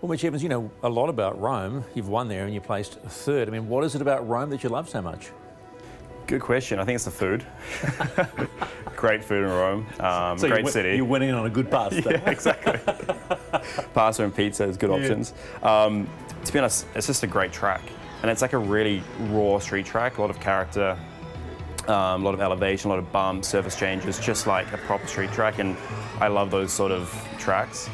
Well, Mitch Evans, you know a lot about Rome. You've won there and you placed third. I mean, what is it about Rome that you love so much? Good question. I think it's the food. Great food in Rome. So great city. You're winning on a good pasta. Yeah, exactly. Pasta and pizza is good options. To be honest, it's just a great track. And it's like a really raw street track, a lot of character, a lot of elevation, a lot of bumps, surface changes, just like a proper street track. And I love those sort of tracks.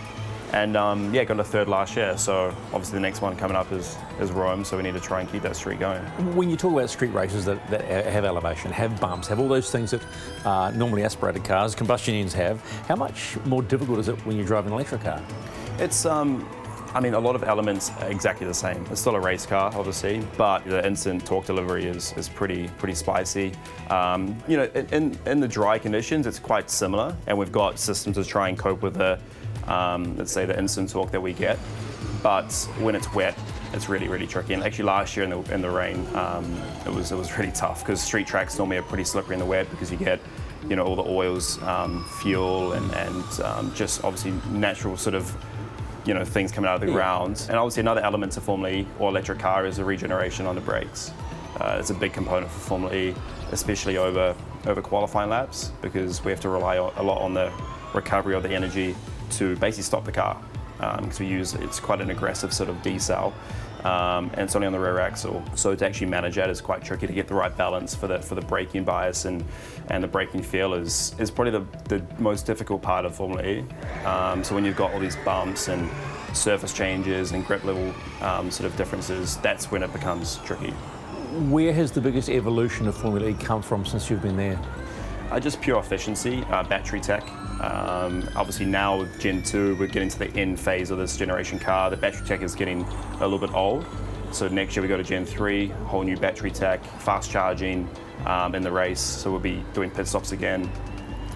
And yeah, got a third last year, so obviously the next one coming up is Rome, so we need to try and keep that streak going. When you talk about street races that have elevation, have bumps, have all those things that normally aspirated cars, combustion engines have, how much more difficult is it when you're driving an electric car? It's, I mean, a lot of elements are exactly the same. It's still a race car, obviously, but the instant torque delivery is pretty spicy. You know, in the dry conditions, it's quite similar, and we've got systems to try and cope with the let's say the instant torque that we get, but when it's wet, it's really tricky. And actually last year in the rain, it was really tough because street tracks normally are pretty slippery in the wet because you get, you know, all the oils, fuel, and just obviously natural sort of, you know, things coming out of the ground. And obviously another element to Formula E or electric car is the regeneration on the brakes. It's a big component for Formula E, especially over qualifying laps, because we have to rely a lot on the recovery of the energy to basically stop the car, because it's quite an aggressive sort of decel, and it's only on the rear axle. So to actually manage that is quite tricky to get the right balance for the braking bias and the braking feel is probably the most difficult part of Formula E. So when you've got all these bumps and surface changes and grip level sort of differences, that's when it becomes tricky. Where has the biggest evolution of Formula E come from since you've been there? Just pure efficiency, battery tech. Obviously now with Gen 2, we're getting to the end phase of this generation car. The battery tech is getting a little bit old. So next year we go to Gen 3, whole new battery tech, fast charging in the race. So we'll be doing pit stops again.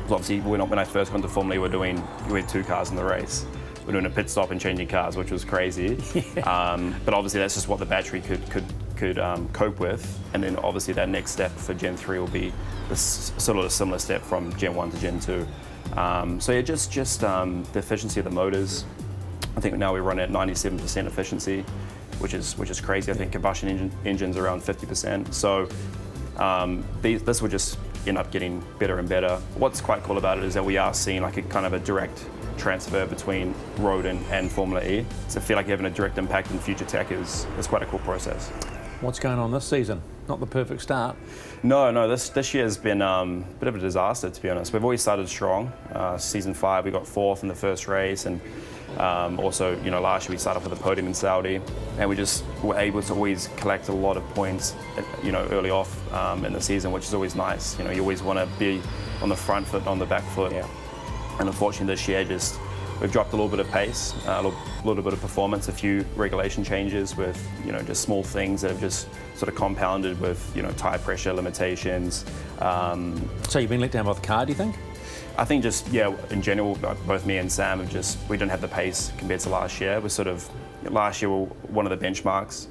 So obviously when I first went to Formula E, we had 2 cars in the race. We're doing a pit stop and changing cars, which was crazy. But obviously that's just what the battery could cope with. And then obviously that next step for Gen 3 will be this sort of a similar step from Gen 1 to Gen 2. So yeah, just the efficiency of the motors. I think now we run at 97% efficiency, which is crazy. I think combustion engines around 50%. So this will just end up getting better and better. What's quite cool about it is that we are seeing like a kind of a direct transfer between road and Formula E. So I feel like having a direct impact in future tech is quite a cool process. What's going on this season? Not the perfect start. No, this year has been a bit of a disaster, to be honest. We've always started strong. Season 5, we got 4th in the first race, and also, you know, last year we started off with a podium in Saudi, and we just were able to always collect a lot of points, you know, early off in the season, which is always nice. You know, you always want to be on the front foot, on the back foot. Yeah. And unfortunately this year we've dropped a little bit of pace, a little bit of performance, a few regulation changes with, you know, just small things that have just sort of compounded with, you know, tyre pressure limitations. So you've been let down by the car, do you think? I think just, yeah, in general, both me and Sam we didn't have the pace compared to last year. Last year we were one of the benchmarks.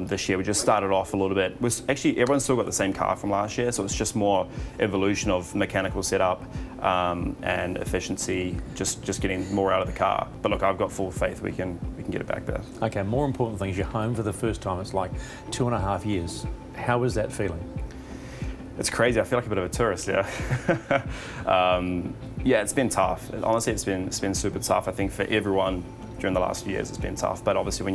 This year we just started off a little bit. Actually, everyone's still got the same car from last year, so it's just more evolution of mechanical setup and efficiency, just getting more out of the car. But look, I've got full faith we can get it back there. Okay, more important thing is you're home for the first time. It's like 2.5 years. How is that feeling? It's crazy. I feel like a bit of a tourist, yeah. Yeah, it's been tough. Honestly, it's been super tough. I think for everyone during the last few years, it's been tough. But obviously, when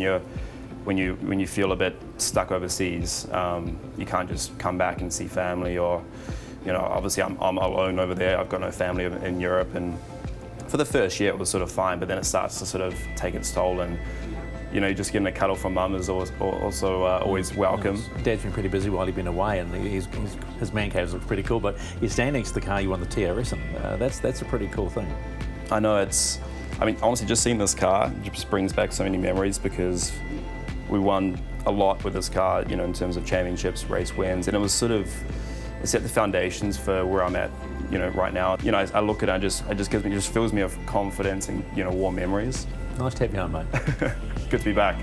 you feel a bit stuck overseas, you can't just come back and see family, or, you know, obviously I'm alone over there. I've got no family in Europe, and for the first year it was sort of fine, but then it starts to sort of take its toll, and, you know, just getting a cuddle from mum is also always welcome. Dad's been pretty busy while he's been away, and his man caves look pretty cool, but you're standing next to the car you won the TRS in. That's a pretty cool thing. I know, I mean, honestly, just seeing this car just brings back so many memories, because we won a lot with this car, you know, in terms of championships, race wins, and it set the foundations for where I'm at, you know, right now. You know, I look at it, it just fills me with confidence and, you know, warm memories. Nice to have you home, mate. Good to be back.